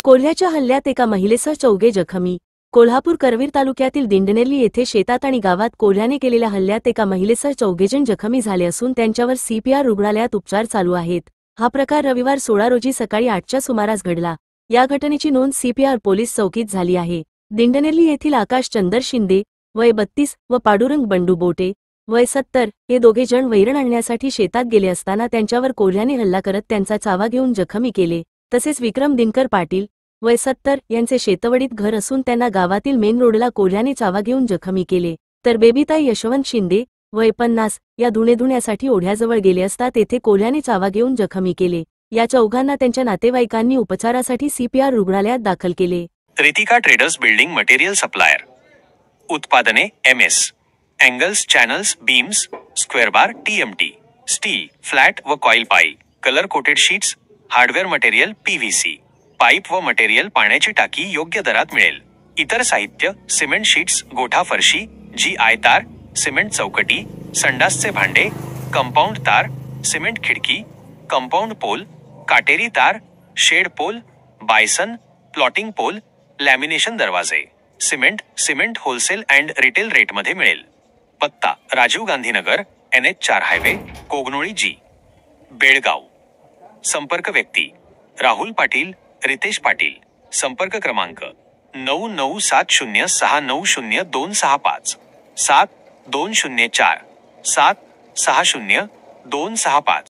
कोल्ह्याच्या हल्ल्यात एका महिलेसह 4 जखमी. कोल्हापूर करवीर तालुक्यातील दिंडनेरली येथे शेतात आणि गावात कोल्ह्याने केलेल्या हल्ल्यात एका महिलेसह 4 जण जखमी झाले असून त्यांच्यावर सीपीआर रुग्णालयात उपचार चालू आहेत. हा प्रकार रविवार 16 रोजी सकाळी 8च्या सुमारास घडला. या घटनेची नोंद सीपीआर पोलीस चौकीत झाली आहे. दिंडनेरली येथील आकाश चंदर शिंदे वय 32 व पांडुरंग बंडू बोटे वय 70 हे दोघे जण वैरण आणण्यासाठी शेतात गेले असताना त्यांच्यावर कोल्ह्याने हल्ला करत त्यांचा चावा घेऊन जखमी केले. तसेच विक्रम दिनकर पाटील वय 70 यांचे शेतवडीत घर असून त्यांना गावातील मेन रोडला कोल्ह्याने चावा घेऊन जखमी केले. तर बेबीताई यशवंत शिंदे वय 50 या धुण्यासाठी ओढ्याजवळ गेले असता तेथे कोल्ह्याने चावा घेऊन जखमी केले. या चौघांना त्यांच्या नातेवाईकांनी उपचारासाठी सीपीआर रुग्णालयात दाखल केले. Ritika traders building material supplier. उत्पादने MS, angles, channels, beams, square bar, TMT, steel, flat व coil pipe, colour coated sheets, hardware material PVC, pipe व मटेरियल, पाण्याची टाकी योग्य दरात मिळेल. इतर साहित्य सिमेंट शीट्स, गोठा फरशी, GI तार, सिमेंट चौकटी, संडासचे भांडे, कंपाऊंड तार, सिमेंट खिडकी, कंपाऊंड पोल, काटेरी तार, shed pole, bison, plotting pole, lamination दरवाजे, सिमेंट होलसेल अँड रिटेल रेटमध्ये मिळेल. पत्ता Rajiv Gandhi Nagar, NH4 highway, Kognoli G, Belgaum. संपर्क व्यक्ती राहुल पाटील, रितेश पाटील. संपर्क क्रमांक 9970690265 7204 760265.